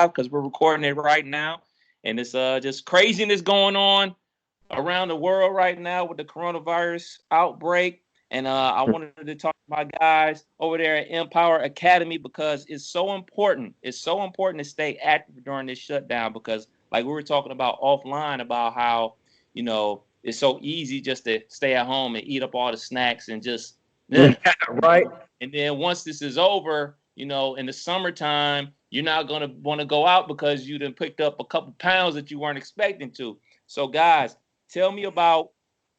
because we're recording it right now, and it's just craziness going on around the world right now with the coronavirus outbreak. And I wanted to talk to my guys over there at MPower Academy because it's so important. It's so important to stay active during this shutdown because, like we were talking about offline, about how it's so easy just to stay at home and eat up all the snacks and just Right. and then once this is over, in the summertime, you're not going to want to go out because you done picked up a couple pounds that you weren't expecting to. So, guys, tell me about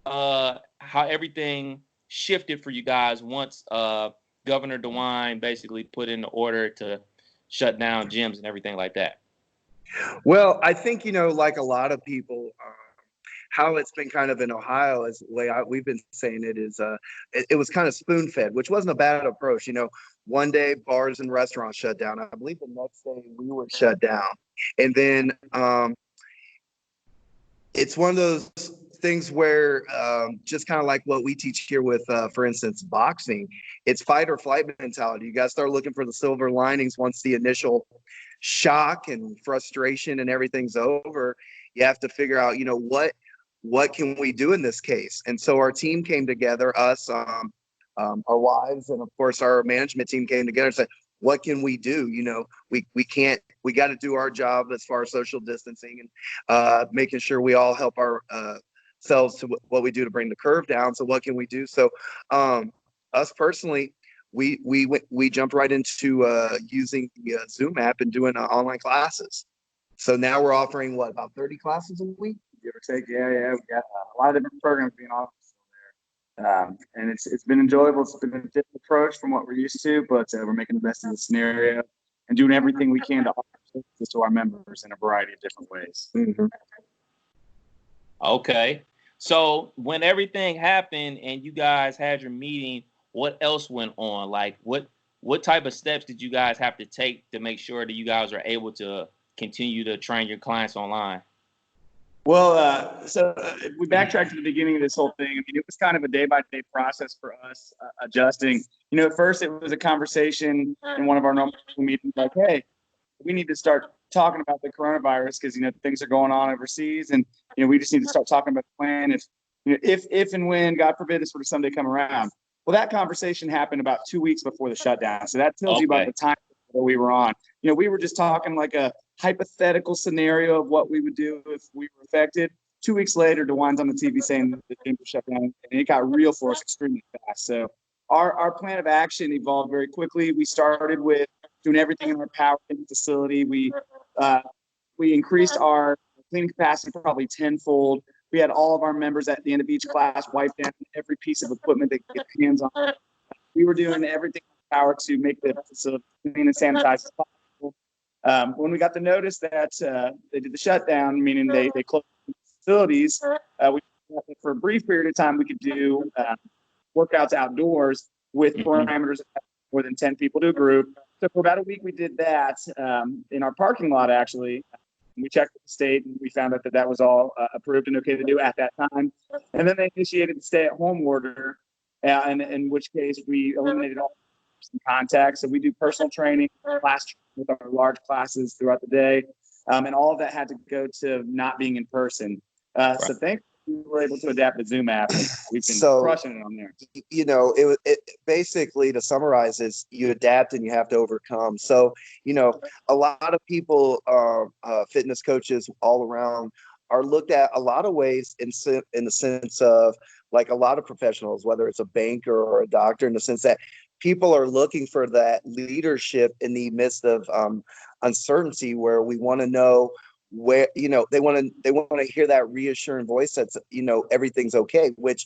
how everything shifted for you guys once Governor DeWine basically put in the order to shut down gyms and everything like that. Well, I think, like a lot of people, how it's been kind of in Ohio is the way we've been saying it is it was kind of spoon fed, which wasn't a bad approach. One day bars and restaurants shut down. I believe the next day we were shut down. And then it's one of those things where just kind of like what we teach here with, for instance, boxing, it's fight or flight mentality. You got to start looking for the silver linings once the initial shock and frustration and everything's over. You have to figure out, what can we do in this case? And so our team came together, us, our wives, and of course our management team came together and said, what can we do? We got to do our job as far as social distancing and making sure we all help our selves to what we do to bring the curve down. So what can we do? So us personally, we jumped right into using the Zoom app and doing online classes. So now we're offering about 30 classes a week, give or take. Yeah. We got a lot of different programs being offered there, and it's been enjoyable. It's been a different approach from what we're used to, but we're making the best of the scenario and doing everything we can to offer services to our members in a variety of different ways. Mm-hmm. Okay. So when everything happened and you guys had your meeting, what else went on? Like what type of steps did you guys have to take to make sure that you guys are able to continue to train your clients online? Well, so if we backtrack to the beginning of this whole thing, I mean, it was kind of a day-by-day process for us adjusting. At first it was a conversation in one of our normal meetings, like, hey, we need to start talking about the coronavirus because, things are going on overseas, and, we just need to start talking about the plan if and when, God forbid, this were to someday come around. Well, that conversation happened about 2 weeks before the shutdown. So that tells you about the time that we were on. We were just talking like a hypothetical scenario of what we would do if we were affected. 2 weeks later, DeWine's on the TV saying that the gym was shut down, and it got real for us extremely fast. So our plan of action evolved very quickly. We started with doing everything in our power in the facility. We increased our cleaning capacity probably tenfold. We had all of our members at the end of each class wipe down every piece of equipment they could get their hands on. We were doing everything in our power to make the facility clean and sanitized as possible. When we got the notice that they did the shutdown, meaning they closed the facilities, for a brief period of time we could do workouts outdoors with parameters of more than 10 people to a group. So for about a week we did that in our parking lot, actually. We checked with the state and we found out that was all approved and okay to do at that time. And then they initiated the stay-at-home order, and in which case we eliminated all contact. So we do personal training, class with our large classes throughout the day, and all of that had to go to not being in person. So thankfully we were able to adapt the Zoom app. We've been crushing it on there. It basically, to summarize, is you adapt and you have to overcome. So, a lot of people, fitness coaches all around, are looked at a lot of ways in the sense of, like, a lot of professionals, whether it's a banker or a doctor, in the sense that people are looking for that leadership in the midst of uncertainty, where we want to know where, they want to hear that reassuring voice that's, everything's okay, which,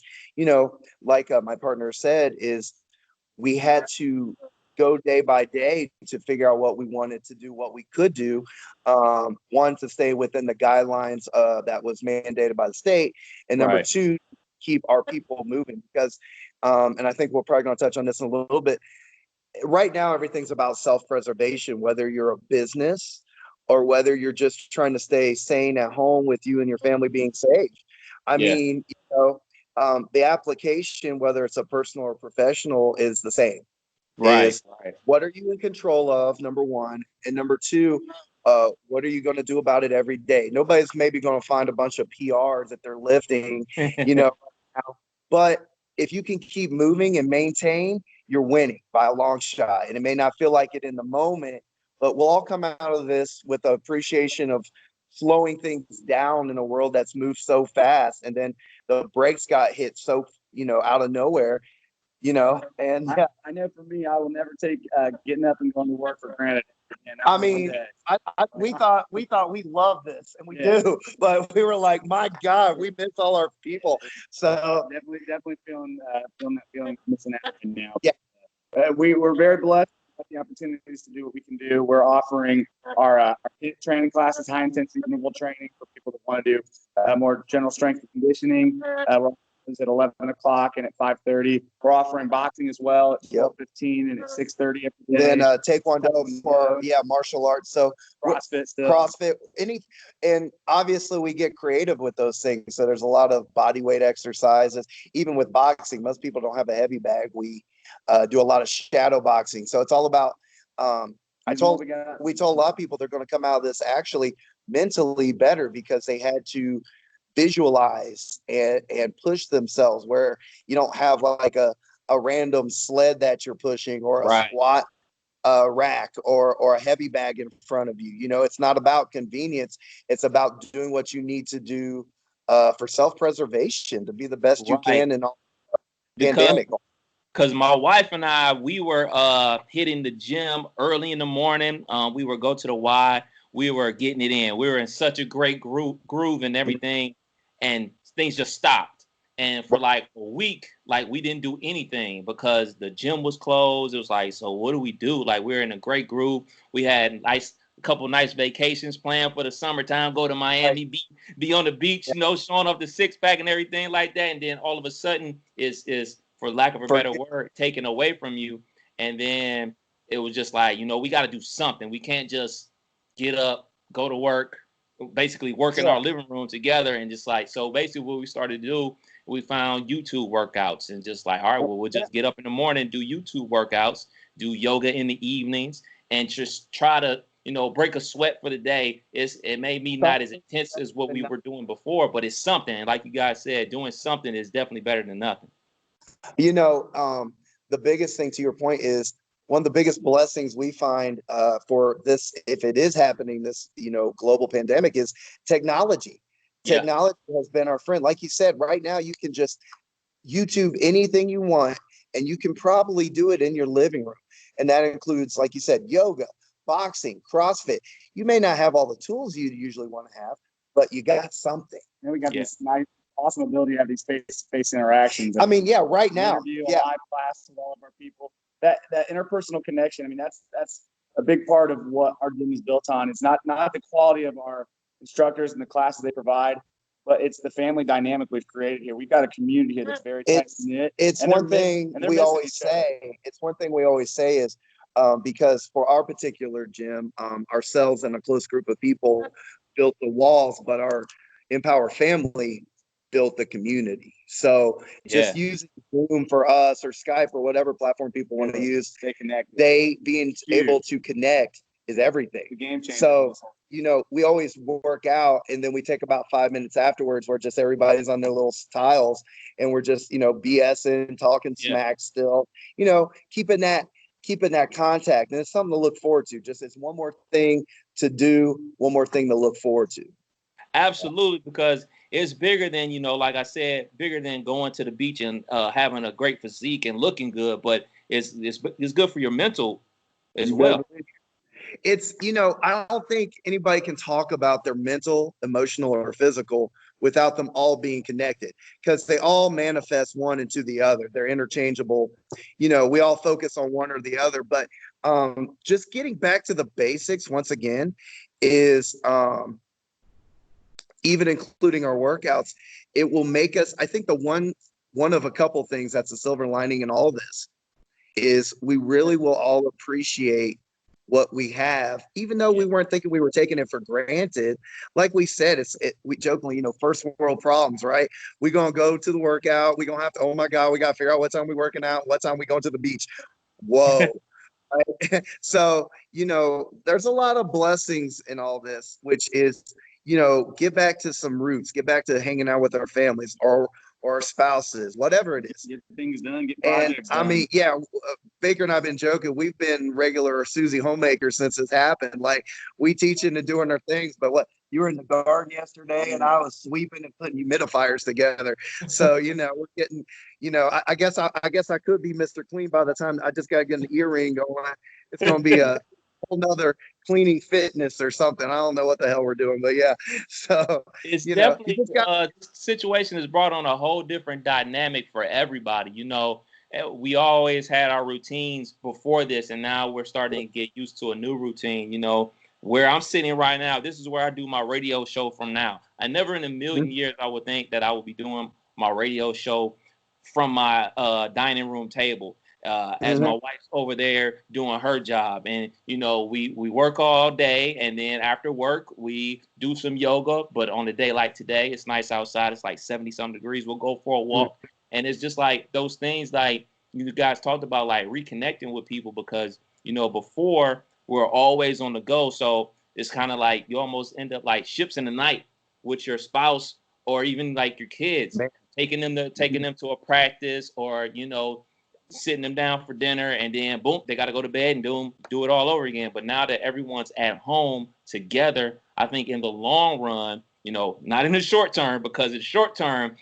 like my partner said, is we had to go day by day to figure out what we wanted to do, what we could do. One, to stay within the guidelines that was mandated by the state, and number two, keep our people moving, because and I think we're probably going to touch on this in a little bit. Right now, everything's about self-preservation, whether you're a business or whether you're just trying to stay sane at home with you and your family being safe. I mean, the application, whether it's a personal or professional, is the same. Right. What are you in control of, number one? And number two, What are you going to do about it every day? Nobody's maybe going to find a bunch of PRs that they're lifting, you know, but if you can keep moving and maintain, you're winning by a long shot. And it may not feel like it in the moment, but we'll all come out of this with the appreciation of slowing things down in a world that's moved so fast. And then the brakes got hit so, you know, out of nowhere, you know, and yeah. I know for me, I will never take getting up and going to work for granted. I mean, we thought we loved this, and we do, but we were like, my God, we miss all our people. So definitely feeling that feeling missing out now. Yeah, we're very blessed with the opportunities to do what we can do. We're offering our training classes, high intensity interval training for people that want to do more general strength and conditioning. We're at 11 o'clock and at 5:30. We're offering boxing as well at 12:15 and at 6:30 every day. Then Taekwondo for martial arts. So CrossFit, and obviously we get creative with those things. So there's a lot of body weight exercises. Even with boxing, most people don't have a heavy bag. We do a lot of shadow boxing. So it's all about. We told a lot of people they're going to come out of this actually mentally better because they had to visualize and push themselves, where you don't have like a random sled that you're pushing or a squat rack or a heavy bag in front of you. You know, it's not about convenience. It's about doing what you need to do for self-preservation to be the best you can in all pandemic. Because my wife and I, we were hitting the gym early in the morning. We would go to the Y. We were getting it in. We were in such a great groove and everything. And things just stopped. And for like a week, like we didn't do anything because the gym was closed. It was like, so what do we do? Like we're in a great group. We had a couple nice vacations planned for the summertime, go to Miami, be on the beach, you know, showing off the six pack and everything like that. And then all of a sudden is for lack of a better word, taken away from you. And then it was just like, you know, we got to do something. We can't just get up, go to work, basically work in our living room together. And just like, so basically what we started to do, we found YouTube workouts and just like, all right, well, we'll just get up in the morning, do YouTube workouts, do yoga in the evenings, and just try to, you know, break a sweat for the day. It may be not as intense as what we were doing before, but it's something. And like you guys said, doing something is definitely better than nothing. You know, the biggest thing to your point is one of the biggest blessings we find for this, if it is happening, this, you know, global pandemic, is technology. Technology has been our friend. Like you said, right now you can just YouTube anything you want, and you can probably do it in your living room. And that includes, like you said, yoga, boxing, CrossFit. You may not have all the tools you usually want to have, but you got something. And we got this nice, awesome ability to have these face-to-face interactions. I mean, right now, a live class with all of our people. That interpersonal connection. I mean, that's a big part of what our gym is built on. It's not the quality of our instructors and the classes they provide, but it's the family dynamic we've created here. We've got a community here that's very tight knit. It's one thing we always say. It's one thing we always say is because for our particular gym, ourselves and a close group of people built the walls, but our MPower family built the community. So just using Zoom for us or Skype or whatever platform people want to use, they being able to connect is everything. The game changer. So, you know, we always work out and then we take about 5 minutes afterwards where just everybody's on their little tiles and we're just, you know, BSing, talking smack still, you know, keeping that contact. And it's something to look forward to. Just it's one more thing to do, one more thing to look forward to. Absolutely, because it's bigger than, you know, like I said, bigger than going to the beach and having a great physique and looking good, but it's good for your mental as well. It's, you know, I don't think anybody can talk about their mental, emotional, or physical without them all being connected, because they all manifest one into the other. They're interchangeable. You know, we all focus on one or the other, but just getting back to the basics once again is even including our workouts, it will make us, I think the one of a couple things that's a silver lining in all this is we really will all appreciate what we have, even though we weren't thinking we were taking it for granted. Like we said, we jokingly, you know, first world problems, right? We're going to go to the workout. We're going to have to, oh my God, we got to figure out what time we're working out, what time we going to the beach. Whoa. So, there's a lot of blessings in all this, which is, get back to some roots, get back to hanging out with our families or our spouses, whatever it is. Get things done, get And projects done. I mean, Baker and I've been joking. We've been regular Susie homemakers since it's happened. Like, we teaching and doing our things, but you were in the garden yesterday and I was sweeping and putting humidifiers together. So, we're getting, I guess I could be Mr. Clean by the time I just got to get an earring going. It's going to be a whole nother cleaning fitness or something. I don't know what the hell we're doing, but yeah. So it's definitely situation has brought on a whole different dynamic for everybody. We always had our routines before this, and now we're starting to get used to a new routine. Where I'm sitting right now, this is where I do my radio show from now. I never in a million years I would think that I would be doing my radio show from my dining room table. As my wife's over there doing her job. And, we work all day, and then after work, we do some yoga. But on a day like today, it's nice outside. It's like 70-some degrees. We'll go for a walk. And it's just like those things like you guys talked about, like reconnecting with people because, before we're always on the go. So it's kind of like you almost end up like ships in the night with your spouse or even like your kids, taking them to a practice or, sitting them down for dinner, and then boom, they got to go to bed and do it all over again. But now that everyone's at home together, I think in the long run, not in the short term, because in short term,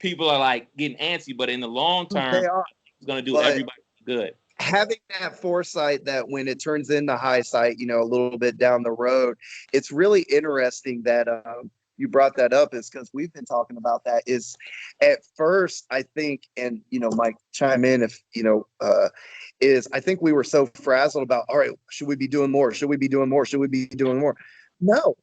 people are like getting antsy, but in the long term, it's going to do everybody good. Having that foresight that when it turns into high sight, a little bit down the road, it's really interesting that you brought that up is because we've been talking about that is at first, I think, and, Mike, chime in if, is I think we were so frazzled about, all right, should we be doing more? Should we be doing more? Should we be doing more? No.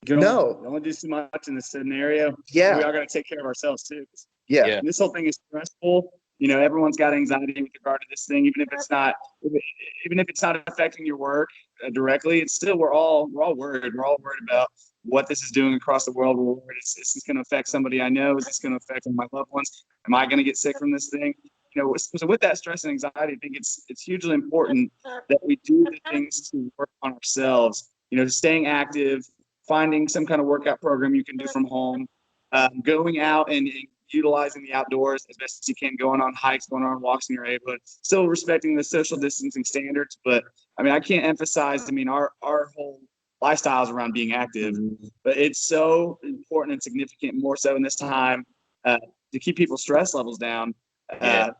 Don't want to do too much in this scenario. Yeah. We all got to take care of ourselves too. Yeah. And this whole thing is stressful. Everyone's got anxiety with regard to this thing, even if it's not affecting your work directly. It's still we're all worried. We're all worried about what this is doing across the world. We're worried is this going to affect somebody I know? Is this going to affect my loved ones? Am I going to get sick from this thing? So with that stress and anxiety, I think it's hugely important that we do the things to work on ourselves. Staying active, finding some kind of workout program you can do from home, going out and utilizing the outdoors as best as you can, going on hikes, going on walks in your neighborhood, still respecting the social distancing standards. But I mean, I can't emphasize, our whole lifestyle is around being active, but it's so important and significant, more so in this time, to keep people's stress levels down, and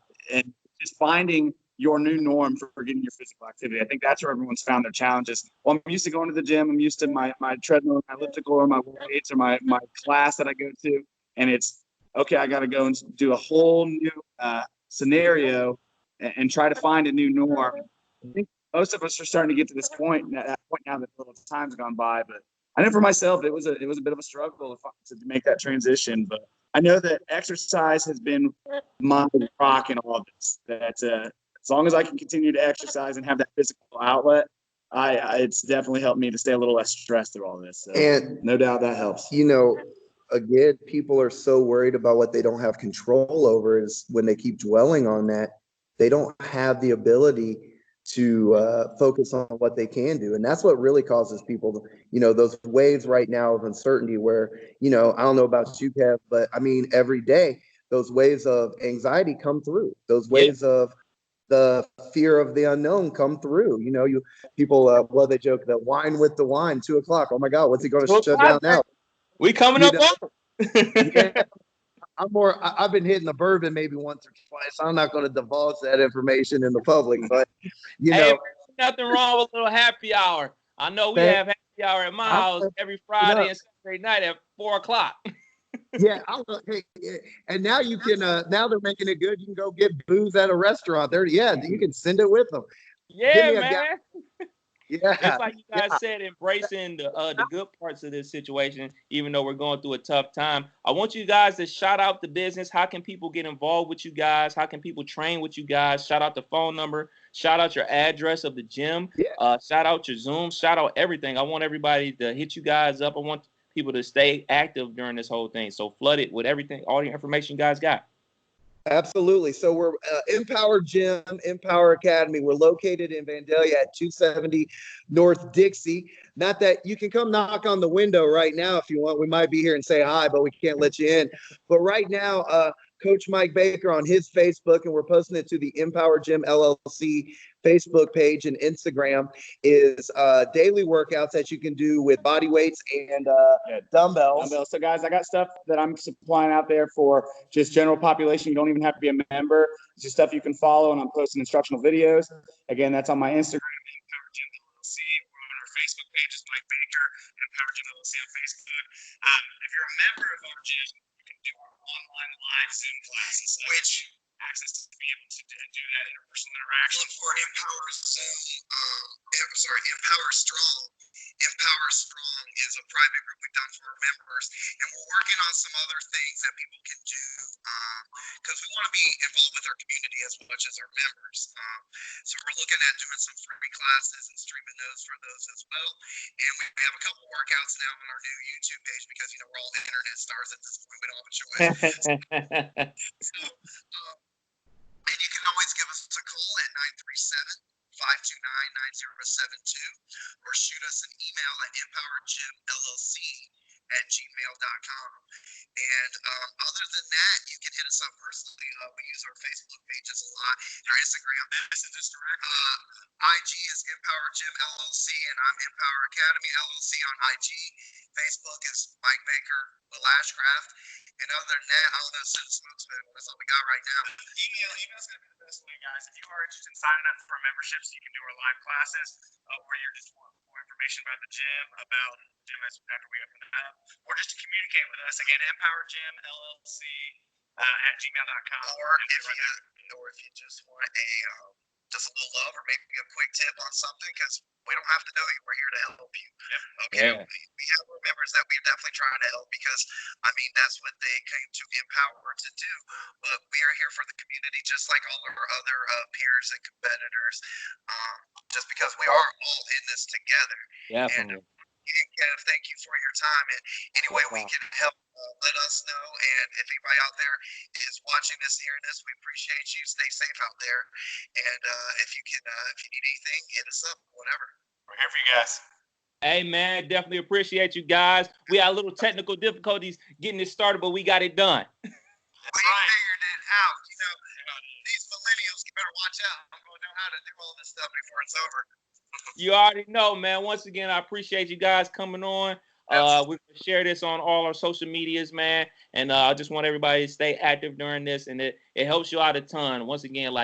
just finding your new norm for getting your physical activity. I think that's where everyone's found their challenges. Well, I'm used to going to the gym. I'm used to my treadmill, my elliptical, or my weights, or my class that I go to, and it's okay, I got to go and do a whole new scenario and try to find a new norm. I think most of us are starting to get to this point now that a little time's gone by. But I know for myself, it was a bit of a struggle to make that transition. But I know that exercise has been my rock in all of this. That as long as I can continue to exercise and have that physical outlet, it's definitely helped me to stay a little less stressed through all this. So, and no doubt that helps. Again, people are so worried about what they don't have control over is when they keep dwelling on that, they don't have the ability to focus on what they can do. And that's what really causes people, those waves right now of uncertainty where, I don't know about you, Kev, but I mean, every day, those waves of anxiety come through. Those waves of the fear of the unknown come through. People, they joke that wine with the wine, 2:00. Oh my God, what's he going to shut down now? We coming up on yeah, I've been hitting the bourbon maybe once or twice. I'm not going to divulge that information in the public, but hey, nothing wrong with a little happy hour. I know we have happy hour at my house every Friday and Saturday night at 4:00. Yeah, and now you can. Now they're making it good. You can go get booze at a restaurant. You can send it with them. Yeah, man. Yeah, it's like you guys said, embracing the good parts of this situation, even though we're going through a tough time. I want you guys to shout out the business. How can people get involved with you guys? How can people train with you guys? Shout out the phone number. Shout out your address of the gym. Shout out your Zoom. Shout out everything. I want everybody to hit you guys up. I want people to stay active during this whole thing. So flood it with everything, all the information you guys got. Absolutely. So we're MPower Gym, MPower Academy. We're located in Vandalia at 270 North Dixie. Not that you can come knock on the window right now if you want. We might be here and say hi, but we can't let you in. But right now, Coach Mike Baker on his Facebook, and we're posting it to the MPower Gym LLC Facebook page and Instagram, is daily workouts that you can do with body weights and dumbbells. So guys, I got stuff that I'm supplying out there for just general population. You don't even have to be a member. It's just stuff you can follow, and I'm posting instructional videos. Again, that's on my Instagram, MPower Gym LLC. We're on our Facebook page is Mike Baker, MPower Gym LLC on Facebook. If you're a member of our gym, you can do our online live Zoom classes, which access to be able to do that interpersonal interaction. Look for Empower Zoom. Empower Strong. Empower Strong is a private group we've done for our members, and we're working on some other things that people can do because we want to be involved with our community as much as our members. So we're looking at doing some free classes and streaming those for those as well. And we have a couple workouts now on our new YouTube page because we're all internet stars at this point. We don't have a choice. And you can always give us a call at 937-529-9072 or shoot us an email at empowergymllc@gmail.com. And other than that, you can hit us up personally. We use our Facebook pages a lot, and our Instagram messages direct. IG is MPower Gym LLC, and I'm MPower Academy LLC on IG. Facebook is Mike Baker Will Ashcraft. And other than that, I don't know, spokesman. That's all we got right now. Email's going to be the best way, guys. If you are interested in signing up for a membership so you can do our live classes, or you're just wanting more information about the gym, about the gym after we open it up, or just to communicate with us, again, empowergymllc at gmail.com. Or if you just want just a little love or maybe a quick tip on something, because we don't have to know you. We're here to help you. Okay. Yeah. We have our members that we're definitely trying to help because, that's what they came to Empower to do. But we are here for the community, just like all of our other peers and competitors, just because we are all in this together. Yeah. And Kev, thank you for your time. And any way we can help, let us know. And if anybody out there is watching this, hearing this, we appreciate you. Stay safe out there. And if you need anything, hit us up, whatever. We're here for you guys. Hey, man, definitely appreciate you guys. We had a little technical difficulties getting this started, but we got it done. We figured it out. These millennials, you better watch out. I'm going to know how to do all this stuff before it's over. You already know, man. Once again, I appreciate you guys coming on. We're going to share this on all our social medias, man. And I just want everybody to stay active during this. And it helps you out a ton. Once again,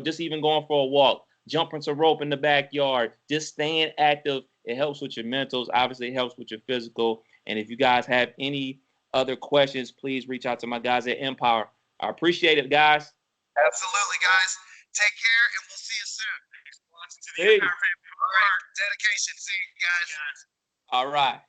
just even going for a walk, jumping some rope in the backyard, just staying active. It helps with your mentals. Obviously, it helps with your physical. And if you guys have any other questions, please reach out to my guys at MPower. I appreciate it, guys. Absolutely, guys. Take care, and we'll see you soon. Thanks for watching to the MPower Dedication. See you guys. All right.